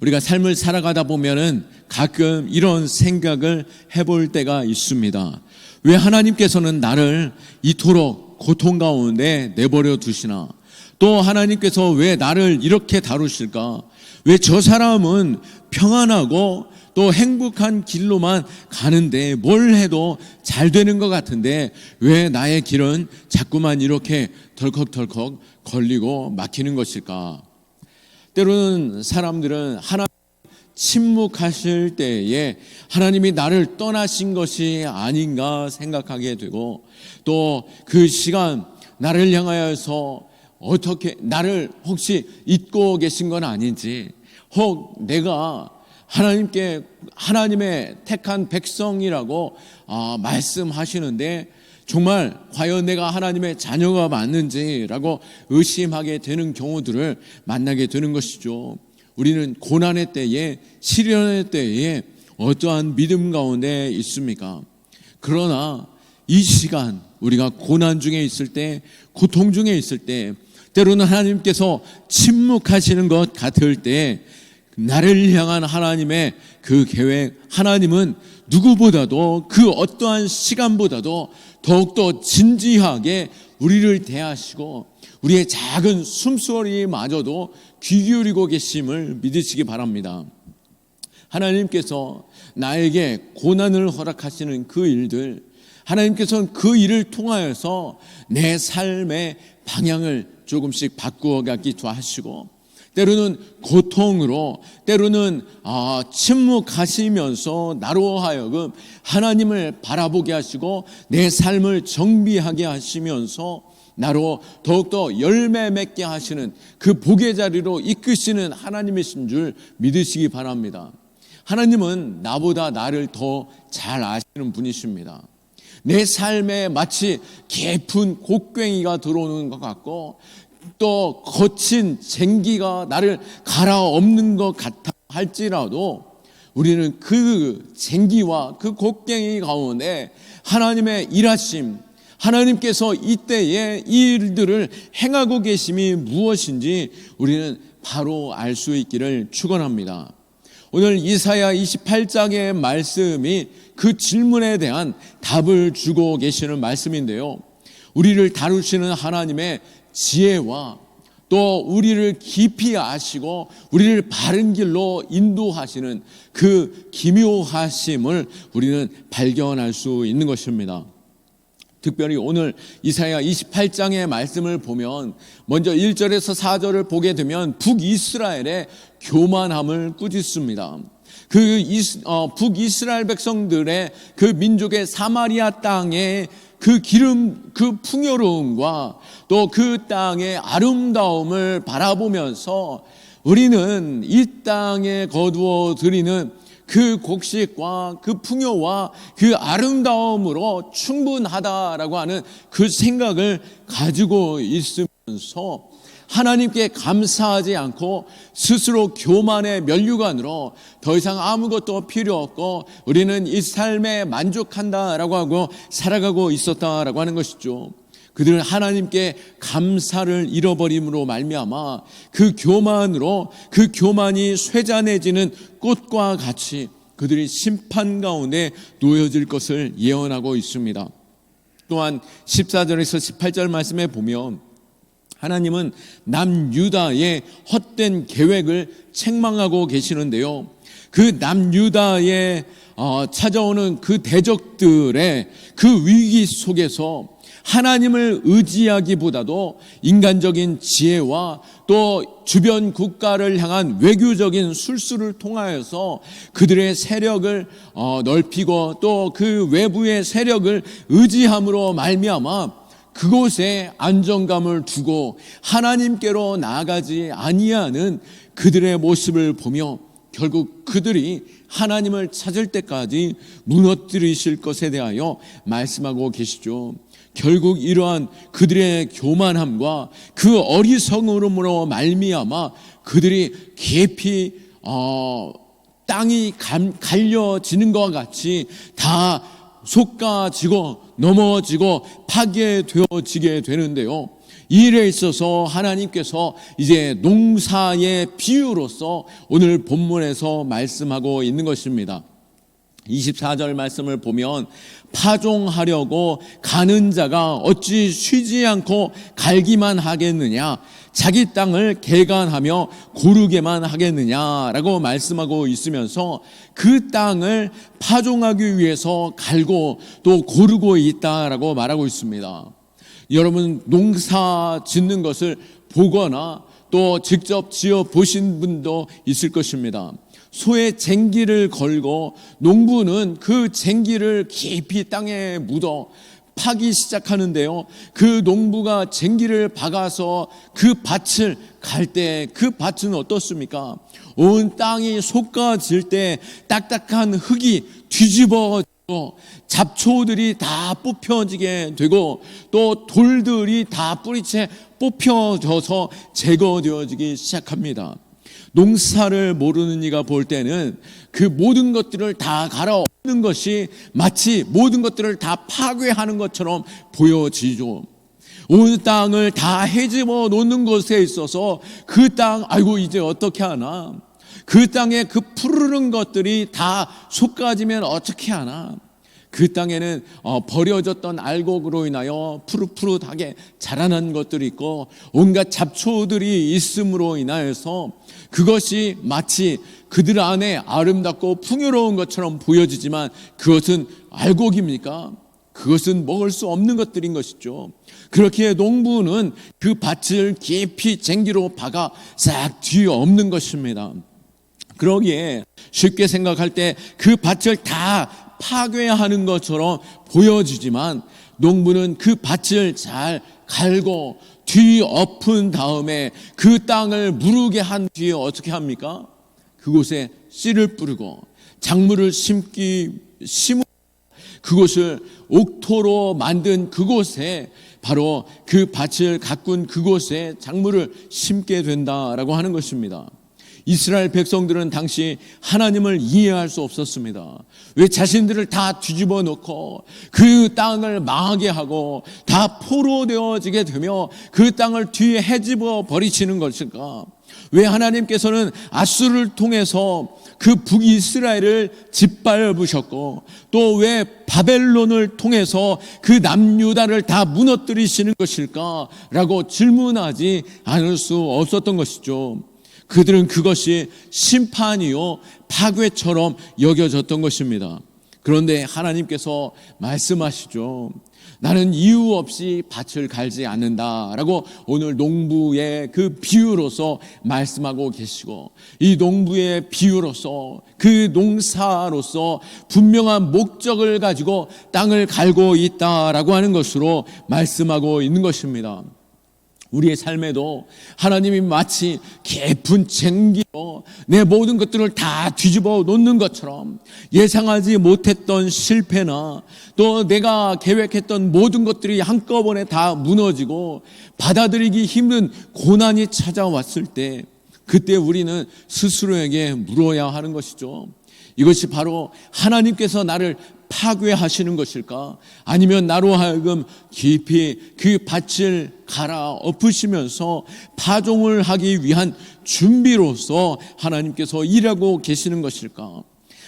우리가 삶을 살아가다 보면은 가끔 이런 생각을 해볼 때가 있습니다. 왜 하나님께서는 나를 이토록 고통 가운데 내버려 두시나? 또 하나님께서 왜 나를 이렇게 다루실까? 왜 저 사람은 평안하고 또 행복한 길로만 가는데 뭘 해도 잘 되는 것 같은데 왜 나의 길은 자꾸만 이렇게 덜컥덜컥 걸리고 막히는 것일까? 때로는 사람들은 하나님 침묵하실 때에 하나님이 나를 떠나신 것이 아닌가 생각하게 되고, 또 그 시간 나를 향하여서 어떻게 나를 혹시 잊고 계신 건 아닌지, 혹 내가 하나님의 택한 백성이라고 말씀하시는데 정말 과연 내가 하나님의 자녀가 맞는지라고 의심하게 되는 경우들을 만나게 되는 것이죠. 우리는 고난의 때에, 시련의 때에 어떠한 믿음 가운데 있습니까? 그러나 이 시간 우리가 고난 중에 있을 때, 고통 중에 있을 때, 때로는 하나님께서 침묵하시는 것 같을 때 나를 향한 하나님의 그 계획, 하나님은 누구보다도 그 어떠한 시간보다도 더욱더 진지하게 우리를 대하시고 우리의 작은 숨소리마저도 귀 기울이고 계심을 믿으시기 바랍니다. 하나님께서 나에게 고난을 허락하시는 그 일들, 하나님께서는 그 일을 통하여서 내 삶의 방향을 조금씩 바꾸어 가기도 하시고, 때로는 고통으로, 때로는 침묵하시면서 나로 하여금 하나님을 바라보게 하시고 내 삶을 정비하게 하시면서 나로 더욱더 열매 맺게 하시는 그 복의 자리로 이끄시는 하나님이신 줄 믿으시기 바랍니다. 하나님은 나보다 나를 더 잘 아시는 분이십니다. 내 삶에 마치 깊은 곡괭이가 들어오는 것 같고 또 거친 쟁기가 나를 갈아엎는 것 같아 할지라도 우리는 그 쟁기와 그 곡괭이 가운데 하나님의 일하심, 하나님께서 이때에 이 일들을 행하고 계심이 무엇인지 우리는 바로 알 수 있기를 축원합니다. 오늘 이사야 28장의 말씀이 그 질문에 대한 답을 주고 계시는 말씀인데요, 우리를 다루시는 하나님의 지혜와 또 우리를 깊이 아시고 우리를 바른 길로 인도하시는 그 기묘하심을 우리는 발견할 수 있는 것입니다. 특별히 오늘 이사야 28장의 말씀을 보면 먼저 1절에서 4절을 보게 되면 북이스라엘의 교만함을 꾸짖습니다. 북이스라엘 백성들의 그 민족의 사마리아 땅에 그 기름, 그 풍요로움과 또 그 땅의 아름다움을 바라보면서 우리는 이 땅에 거두어 드리는 그 곡식과 그 풍요와 그 아름다움으로 충분하다라고 하는 그 생각을 가지고 있으면서 하나님께 감사하지 않고 스스로 교만의 면류관으로 더 이상 아무것도 필요 없고 우리는 이 삶에 만족한다라고 하고 살아가고 있었다라고 하는 것이죠. 그들은 하나님께 감사를 잃어버림으로 말미암아 그 교만으로, 그 교만이 쇠잔해지는 꽃과 같이 그들이 심판 가운데 놓여질 것을 예언하고 있습니다. 또한 14절에서 18절 말씀에 보면 하나님은 남유다의 헛된 계획을 책망하고 계시는데요, 그 남유다에 찾아오는 그 대적들의 그 위기 속에서 하나님을 의지하기보다도 인간적인 지혜와 또 주변 국가를 향한 외교적인 술수를 통하여서 그들의 세력을 넓히고 또 그 외부의 세력을 의지함으로 말미암아 그곳에 안정감을 두고 하나님께로 나아가지 아니하는 그들의 모습을 보며 결국 그들이 하나님을 찾을 때까지 무너뜨리실 것에 대하여 말씀하고 계시죠. 결국 이러한 그들의 교만함과 그 어리석음으로 말미암아 그들이 깊이 땅이 갈려지는 것과 같이 다 솟아지고 넘어지고 파괴되어지게 되는데요, 이 일에 있어서 하나님께서 이제 농사의 비유로서 오늘 본문에서 말씀하고 있는 것입니다. 24절 말씀을 보면 파종하려고 가는 자가 어찌 쉬지 않고 갈기만 하겠느냐, 자기 땅을 개간하며 고르게만 하겠느냐라고 말씀하고 있으면서 그 땅을 파종하기 위해서 갈고 또 고르고 있다라고 말하고 있습니다. 여러분, 농사 짓는 것을 보거나 또 직접 지어 보신 분도 있을 것입니다. 소에 쟁기를 걸고 농부는 그 쟁기를 깊이 땅에 묻어 파기 시작하는데요, 그 농부가 쟁기를 박아서 그 밭을 갈 때 그 밭은 어떻습니까? 온 땅이 솟아질 때 딱딱한 흙이 뒤집어지고 잡초들이 다 뽑혀지게 되고 또 돌들이 다 뿌리채 뽑혀져서 제거되어지기 시작합니다. 농사를 모르는 이가 볼 때는 그 모든 것들을 다 갈아엎는 것이 마치 모든 것들을 다 파괴하는 것처럼 보여지죠. 온 땅을 다 헤집어 놓는 것에 있어서 그 땅, 아이고 이제 어떻게 하나, 그 땅에 그 푸르른 것들이 다 솟아지면 어떻게 하나, 그 땅에는 버려졌던 알곡으로 인하여 푸릇푸릇하게 자라난 것들이 있고 온갖 잡초들이 있음으로 인하여서 그것이 마치 그들 안에 아름답고 풍요로운 것처럼 보여지지만 그것은 알곡입니까? 그것은 먹을 수 없는 것들인 것이죠. 그렇게 농부는 그 밭을 깊이 쟁기로 박아 싹 뒤엎는 것입니다. 그러기에 쉽게 생각할 때 그 밭을 다 파괴하는 것처럼 보여지지만 농부는 그 밭을 잘 갈고 뒤엎은 다음에 그 땅을 무르게 한 뒤에 어떻게 합니까? 그곳에 씨를 뿌리고 작물을 심고 그곳을 옥토로 만든 그곳에 바로 그 밭을 가꾼 그곳에 작물을 심게 된다라고 하는 것입니다. 이스라엘 백성들은 당시 하나님을 이해할 수 없었습니다. 왜 자신들을 다 뒤집어 놓고 그 땅을 망하게 하고 다 포로되어지게 되며 그 땅을 뒤에 헤집어 버리시는 것일까? 왜 하나님께서는 아수르를 통해서 그 북이스라엘을 짓밟으셨고 또 왜 바벨론을 통해서 그 남유다를 다 무너뜨리시는 것일까? 라고 질문하지 않을 수 없었던 것이죠. 그들은 그것이 심판이요 파괴처럼 여겨졌던 것입니다. 그런데 하나님께서 말씀하시죠. 나는 이유 없이 밭을 갈지 않는다라고 오늘 농부의 그 비유로서 말씀하고 계시고, 이 농부의 비유로서 그 농사로서 분명한 목적을 가지고 땅을 갈고 있다라고 하는 것으로 말씀하고 있는 것입니다. 우리의 삶에도 하나님이 마치 깊은 쟁기로 내 모든 것들을 다 뒤집어 놓는 것처럼 예상하지 못했던 실패나 또 내가 계획했던 모든 것들이 한꺼번에 다 무너지고 받아들이기 힘든 고난이 찾아왔을 때 그때 우리는 스스로에게 물어야 하는 것이죠. 이것이 바로 하나님께서 나를 파괴하시는 것일까? 아니면 나로 하여금 깊이 그 밭을 갈아 엎으시면서 파종을 하기 위한 준비로서 하나님께서 일하고 계시는 것일까?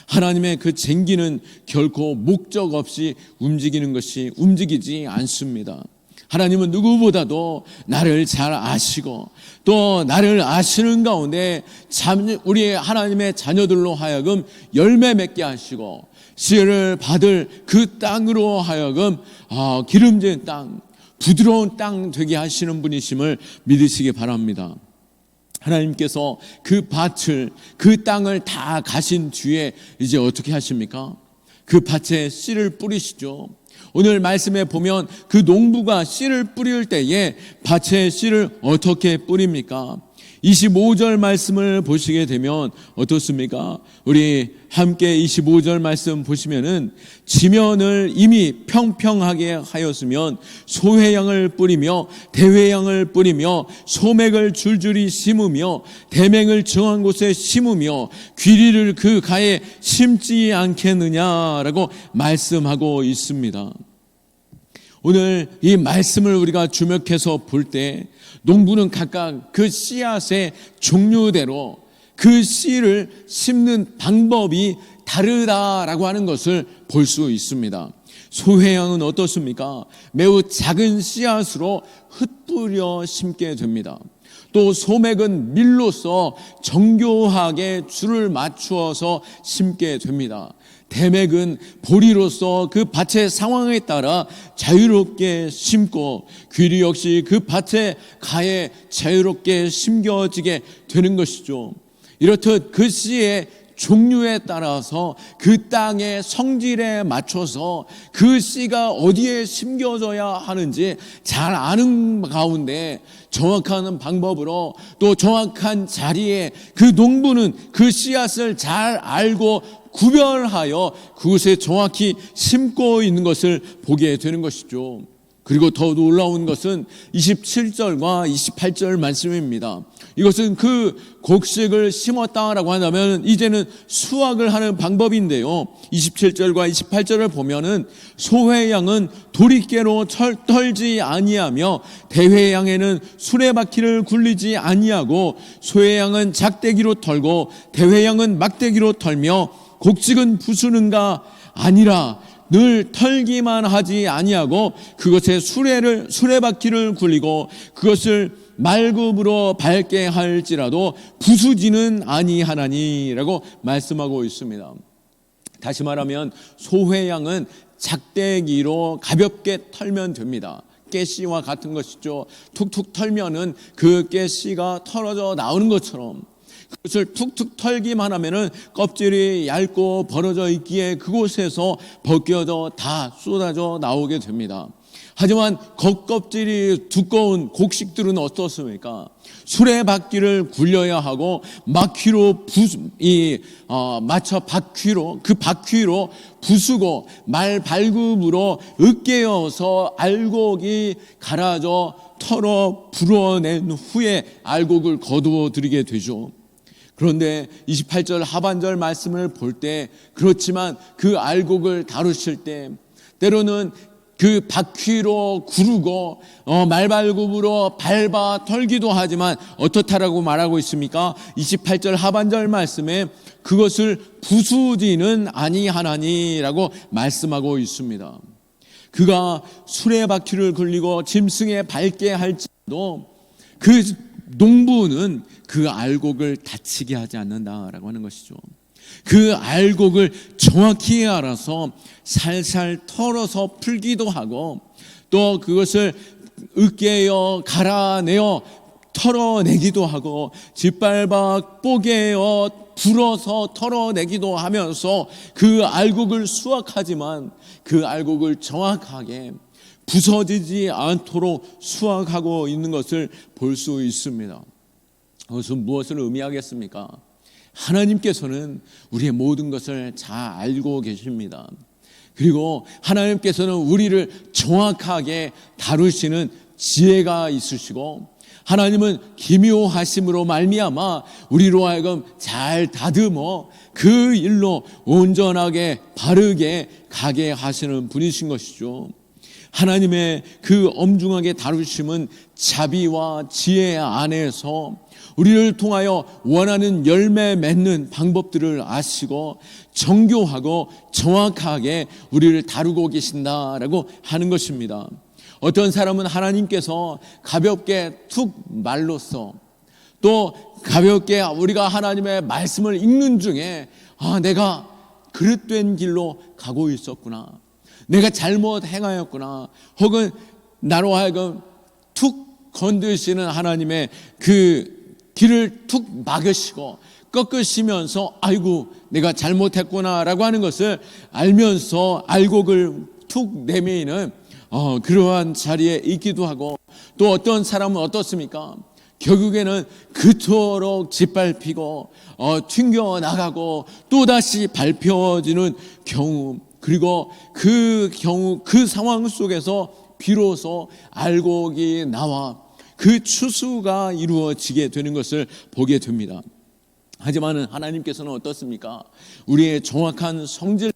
하나님의 그 쟁기는 결코 목적 없이 움직이지 않습니다. 하나님은 누구보다도 나를 잘 아시고 또 나를 아시는 가운데 우리 하나님의 자녀들로 하여금 열매 맺게 하시고 씨를 받을 그 땅으로 하여금 기름진 땅, 부드러운 땅 되게 하시는 분이심을 믿으시기 바랍니다. 하나님께서 그 밭을, 그 땅을 다 가신 뒤에 이제 어떻게 하십니까? 그 밭에 씨를 뿌리시죠. 오늘 말씀에 보면 그 농부가 씨를 뿌릴 때에 밭에 씨를 어떻게 뿌립니까? 25절 말씀을 보시게 되면 어떻습니까? 우리 함께 25절 말씀 보시면은 지면을 이미 평평하게 하였으면 소회양을 뿌리며 대회양을 뿌리며 소맥을 줄줄이 심으며 대맹을 정한 곳에 심으며 귀리를 그 가에 심지 않겠느냐라고 말씀하고 있습니다. 오늘 이 말씀을 우리가 주목해서 볼 때 농부는 각각 그 씨앗의 종류대로 그 씨를 심는 방법이 다르다라고 하는 것을 볼 수 있습니다. 소회양은 어떻습니까? 매우 작은 씨앗으로 흩뿌려 심게 됩니다. 또 소맥은 밀로써 정교하게 줄을 맞추어서 심게 됩니다. 대맥은 보리로서 그 밭의 상황에 따라 자유롭게 심고, 귀리 역시 그 밭의 가에 자유롭게 심겨지게 되는 것이죠. 이렇듯 그 씨의 종류에 따라서 그 땅의 성질에 맞춰서 그 씨가 어디에 심겨져야 하는지 잘 아는 가운데 정확한 방법으로 또 정확한 자리에 그 농부는 그 씨앗을 잘 알고 구별하여 그곳에 정확히 심고 있는 것을 보게 되는 것이죠. 그리고 더 놀라운 것은 27절과 28절 말씀입니다. 이것은 그 곡식을 심었다라고 한다면 이제는 수확을 하는 방법인데요. 27절과 28절을 보면은 소회양은 도리깨로 털지 아니하며 대회양에는 수레바퀴를 굴리지 아니하고 소회양은 작대기로 털고 대회양은 막대기로 털며 곡식은 부수는가 아니라 늘 털기만 하지 아니하고 그것에 수레바퀴를 굴리고 그것을 말굽으로 밟게 할지라도 부수지는 아니하나니라고 말씀하고 있습니다. 다시 말하면 소회양은 작대기로 가볍게 털면 됩니다. 깨씨와 같은 것이죠. 툭툭 털면은 그 깨씨가 털어져 나오는 것처럼 그것을 툭툭 털기만 하면은 껍질이 얇고 벌어져 있기에 그곳에서 벗겨져 다 쏟아져 나오게 됩니다. 하지만 겉껍질이 두꺼운 곡식들은 어떻습니까? 수레바퀴를 굴려야 하고 맞춰 그 바퀴로 부수고 말 발굽으로 으깨어서 알곡이 갈아져 털어 불어낸 후에 알곡을 거두어 드리게 되죠. 그런데 28절 하반절 말씀을 볼 때 그렇지만 그 알곡을 다루실 때 때로는 그 바퀴로 구르고 말발굽으로 밟아 털기도 하지만 어떻다라고 말하고 있습니까? 28절 하반절 말씀에 그것을 부수지는 아니하나니라고 말씀하고 있습니다. 그가 수레바퀴를 굴리고 짐승에 밟게 할지라도 그 농부는 그 알곡을 다치게 하지 않는다라고 하는 것이죠. 그 알곡을 정확히 알아서 살살 털어서 풀기도 하고 또 그것을 으깨어 갈아내어 털어내기도 하고 짓밟아 뽀개어 불어서 털어내기도 하면서 그 알곡을 수확하지만 그 알곡을 정확하게 부서지지 않도록 수확하고 있는 것을 볼 수 있습니다. 그것은 무엇을 의미하겠습니까? 하나님께서는 우리의 모든 것을 잘 알고 계십니다. 그리고 하나님께서는 우리를 정확하게 다루시는 지혜가 있으시고 하나님은 기묘하심으로 말미암아 우리로 하여금 잘 다듬어 그 일로 온전하게 바르게 가게 하시는 분이신 것이죠. 하나님의 그 엄중하게 다루심은 자비와 지혜 안에서 우리를 통하여 원하는 열매 맺는 방법들을 아시고 정교하고 정확하게 우리를 다루고 계신다라고 하는 것입니다. 어떤 사람은 하나님께서 가볍게 툭 말로써 또 가볍게 우리가 하나님의 말씀을 읽는 중에 내가 그릇된 길로 가고 있었구나, 내가 잘못 행하였구나, 혹은 나로 하여금 툭 건드시는 하나님의 그 길을 툭 막으시고 꺾으시면서 아이고 내가 잘못했구나라고 하는 것을 알면서 알곡을 툭 내미는 그러한 자리에 있기도 하고, 또 어떤 사람은 어떻습니까? 결국에는 그토록 짓밟히고 튕겨나가고 또다시 밟혀지는 경우, 그리고 그 경우 그 상황 속에서 비로소 알곡이 나와 그 추수가 이루어지게 되는 것을 보게 됩니다. 하지만 하나님께서는 어떻습니까? 우리의 정확한 성질,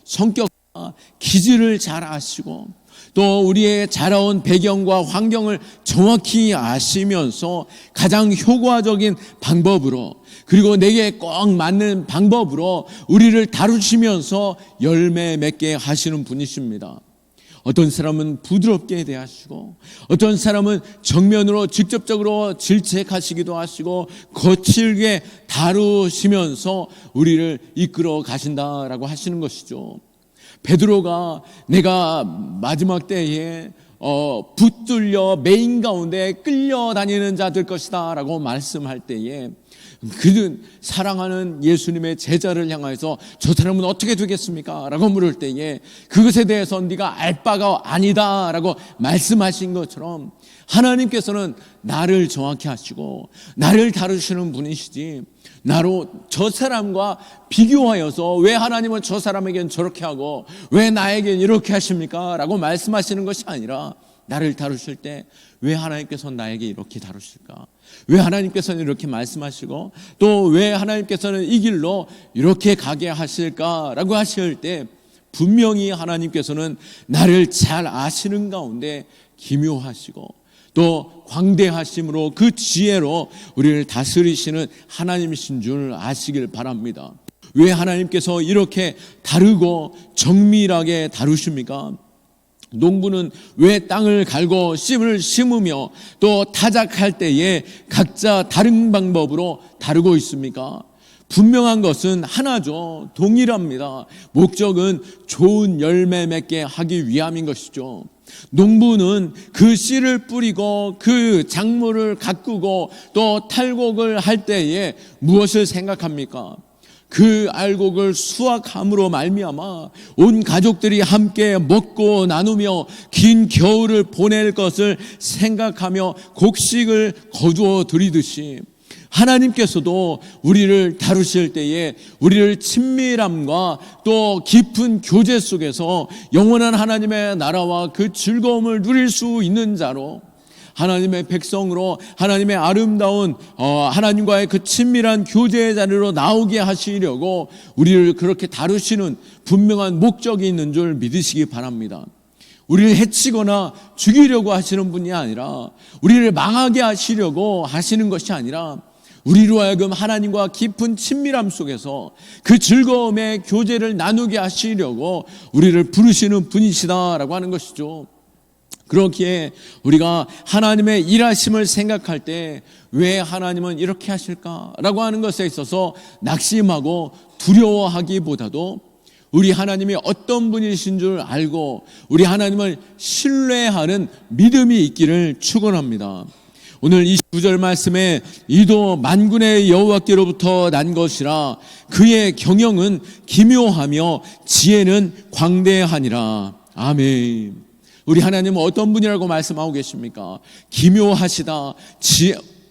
성격과 기질을 잘 아시고 또 우리의 자라온 배경과 환경을 정확히 아시면서 가장 효과적인 방법으로, 그리고 내게 꼭 맞는 방법으로 우리를 다루시면서 열매 맺게 하시는 분이십니다. 어떤 사람은 부드럽게 대하시고, 어떤 사람은 정면으로 직접적으로 질책하시기도 하시고, 거칠게 다루시면서 우리를 이끌어 가신다라고 하시는 것이죠. 베드로가 내가 마지막 때에 붙들려 메인 가운데 끌려다니는 자 될 것이다 라고 말씀할 때에, 그는 사랑하는 예수님의 제자를 향해서 저 사람은 어떻게 되겠습니까? 라고 물을 때에 그것에 대해서 네가 알 바가 아니다 라고 말씀하신 것처럼, 하나님께서는 나를 정확히 하시고 나를 다루시는 분이시지, 나로 저 사람과 비교하여서 왜 하나님은 저 사람에겐 저렇게 하고 왜 나에겐 이렇게 하십니까? 라고 말씀하시는 것이 아니라, 나를 다루실 때 왜 하나님께서는 나에게 이렇게 다루실까? 왜 하나님께서는 이렇게 말씀하시고 또 왜 하나님께서는 이 길로 이렇게 가게 하실까라고 하실 때, 분명히 하나님께서는 나를 잘 아시는 가운데 기묘하시고 또 광대하심으로 그 지혜로 우리를 다스리시는 하나님이신 줄 아시길 바랍니다. 왜 하나님께서 이렇게 다르고 정밀하게 다루십니까? 농부는 왜 땅을 갈고 씨를 심으며 또 타작할 때에 각자 다른 방법으로 다루고 있습니까? 분명한 것은 하나죠. 동일합니다. 목적은 좋은 열매 맺게 하기 위함인 것이죠. 농부는 그 씨를 뿌리고 그 작물을 가꾸고 또 탈곡을 할 때에 무엇을 생각합니까? 그 알곡을 수확함으로 말미암아 온 가족들이 함께 먹고 나누며 긴 겨울을 보낼 것을 생각하며 곡식을 거두어 드리듯이, 하나님께서도 우리를 다루실 때에 우리를 친밀함과 또 깊은 교제 속에서 영원한 하나님의 나라와 그 즐거움을 누릴 수 있는 자로, 하나님의 백성으로 하나님의 아름다운 하나님과의 그 친밀한 교제의 자리로 나오게 하시려고 우리를 그렇게 다루시는 분명한 목적이 있는 줄 믿으시기 바랍니다. 우리를 해치거나 죽이려고 하시는 분이 아니라, 우리를 망하게 하시려고 하시는 것이 아니라, 우리로 하여금 하나님과 깊은 친밀함 속에서 그 즐거움의 교제를 나누게 하시려고 우리를 부르시는 분이시다라고 하는 것이죠. 그렇기에 우리가 하나님의 일하심을 생각할 때 왜 하나님은 이렇게 하실까라고 하는 것에 있어서 낙심하고 두려워하기보다도, 우리 하나님이 어떤 분이신 줄 알고 우리 하나님을 신뢰하는 믿음이 있기를 축원합니다. 오늘 29절 말씀에 이도 만군의 여호와께로부터 난 것이라 그의 경영은 기묘하며 지혜는 광대하니라. 아멘. 우리 하나님은 어떤 분이라고 말씀하고 계십니까? 기묘하시다.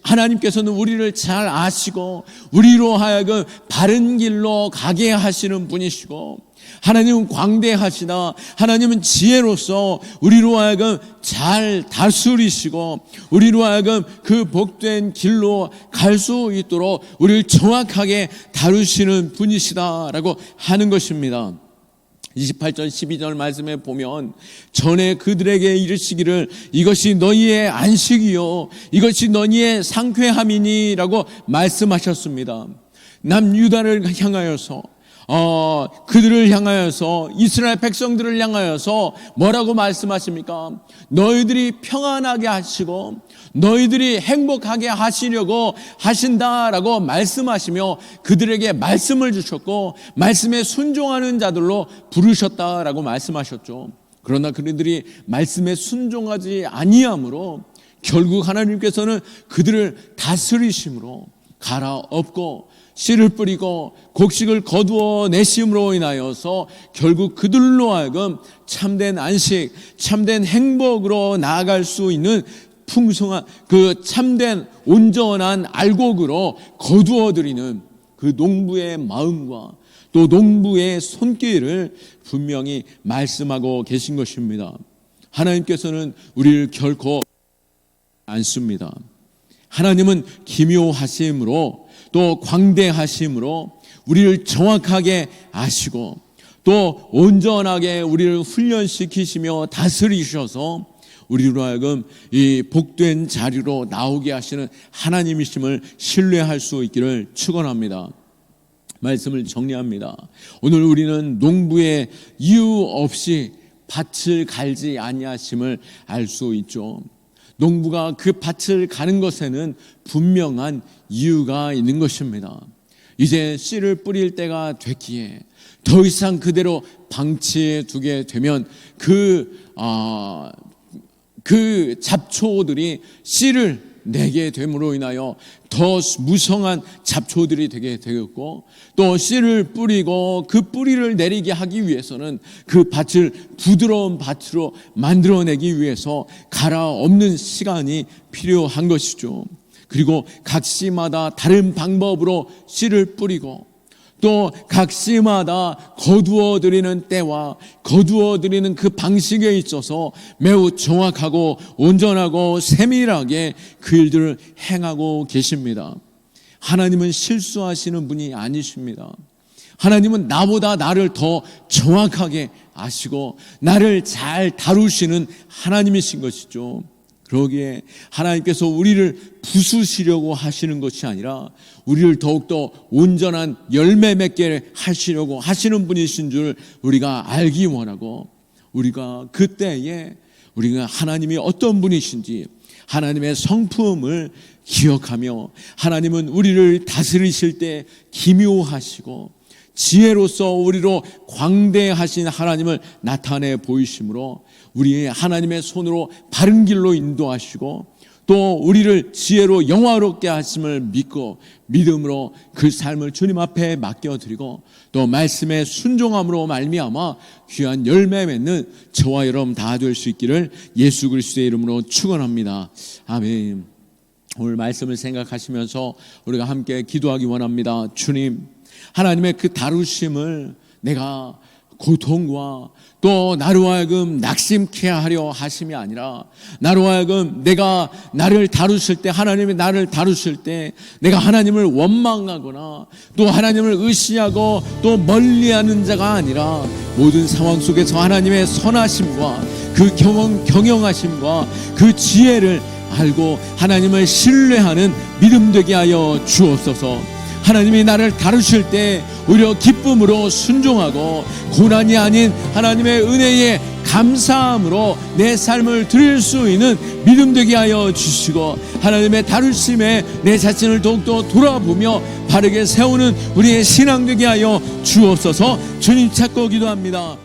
하나님께서는 우리를 잘 아시고 우리로 하여금 바른 길로 가게 하시는 분이시고, 하나님은 광대하시다. 하나님은 지혜로서 우리로 하여금 잘 다스리시고 우리로 하여금 그 복된 길로 갈 수 있도록 우리를 정확하게 다루시는 분이시다라고 하는 것입니다. 28절 12절 말씀에 보면, 전에 그들에게 이르시기를 이것이 너희의 안식이요 이것이 너희의 상쾌함이니 라고 말씀하셨습니다. 남유다를 향하여서 그들을 향하여서, 이스라엘 백성들을 향하여서 뭐라고 말씀하십니까? 너희들이 평안하게 하시고 너희들이 행복하게 하시려고 하신다라고 말씀하시며 그들에게 말씀을 주셨고 말씀에 순종하는 자들로 부르셨다라고 말씀하셨죠. 그러나 그들이 말씀에 순종하지 아니함으로 결국 하나님께서는 그들을 다스리심으로 갈아엎고 씨를 뿌리고 곡식을 거두어 내심으로 인하여서 결국 그들로 하여금 참된 안식, 참된 행복으로 나아갈 수 있는 풍성한 그 참된 온전한 알곡으로 거두어 드리는 그 농부의 마음과 또 농부의 손길을 분명히 말씀하고 계신 것입니다. 하나님께서는 우리를 결코 않습니다. 하나님은 기묘하심으로 또 광대하심으로 우리를 정확하게 아시고 또 온전하게 우리를 훈련시키시며 다스리셔서 우리로 하여금 이 복된 자리로 나오게 하시는 하나님이심을 신뢰할 수 있기를 축원합니다. 말씀을 정리합니다. 오늘 우리는 농부의 이유 없이 밭을 갈지 아니하심을 알 수 있죠. 농부가 그 밭을 가는 것에는 분명한 이유가 있는 것입니다. 이제 씨를 뿌릴 때가 됐기에 더 이상 그대로 방치해 두게 되면 그 잡초들이 씨를 내게 됨으로 인하여 더 무성한 잡초들이 되게 되었고, 또 씨를 뿌리고 그 뿌리를 내리게 하기 위해서는 그 밭을 부드러운 밭으로 만들어내기 위해서 갈아엎는 시간이 필요한 것이죠. 그리고 각 씨마다 다른 방법으로 씨를 뿌리고 또 각 씨마다 거두어 드리는 때와 거두어 드리는 그 방식에 있어서 매우 정확하고 온전하고 세밀하게 그 일들을 행하고 계십니다. 하나님은 실수하시는 분이 아니십니다. 하나님은 나보다 나를 더 정확하게 아시고 나를 잘 다루시는 하나님이신 것이죠. 그러기에 하나님께서 우리를 부수시려고 하시는 것이 아니라 우리를 더욱더 온전한 열매 맺게 하시려고 하시는 분이신 줄 우리가 알기 원하고, 우리가 그때에 우리가 하나님이 어떤 분이신지 하나님의 성품을 기억하며, 하나님은 우리를 다스리실 때 기묘하시고 지혜로서 우리로 광대하신 하나님을 나타내 보이심으로 우리의 하나님의 손으로 바른 길로 인도하시고 또 우리를 지혜로 영화롭게 하심을 믿고 믿음으로 그 삶을 주님 앞에 맡겨드리고 또 말씀의 순종함으로 말미암아 귀한 열매 맺는 저와 여러분 다 될 수 있기를 예수 그리스도의 이름으로 축원합니다. 아멘. 오늘 말씀을 생각하시면서 우리가 함께 기도하기 원합니다. 주님, 하나님의 그 다루심을 내가 고통과 또 나로 하여금 낙심케 하려 하심이 아니라, 나로 하여금 내가 나를 다루실 때, 하나님이 나를 다루실 때 내가 하나님을 원망하거나 또 하나님을 의시하고 또 멀리하는 자가 아니라 모든 상황 속에서 하나님의 선하심과 그 경영하심과 그 지혜를 알고 하나님을 신뢰하는 믿음 되게 하여 주옵소서. 하나님이 나를 다루실 때 오히려 기쁨으로 순종하고 고난이 아닌 하나님의 은혜에 감사함으로 내 삶을 드릴 수 있는 믿음 되게 하여 주시고, 하나님의 다루심에 내 자신을 더욱더 돌아보며 바르게 세우는 우리의 신앙 되게 하여 주옵소서. 주님 찾고 기도합니다.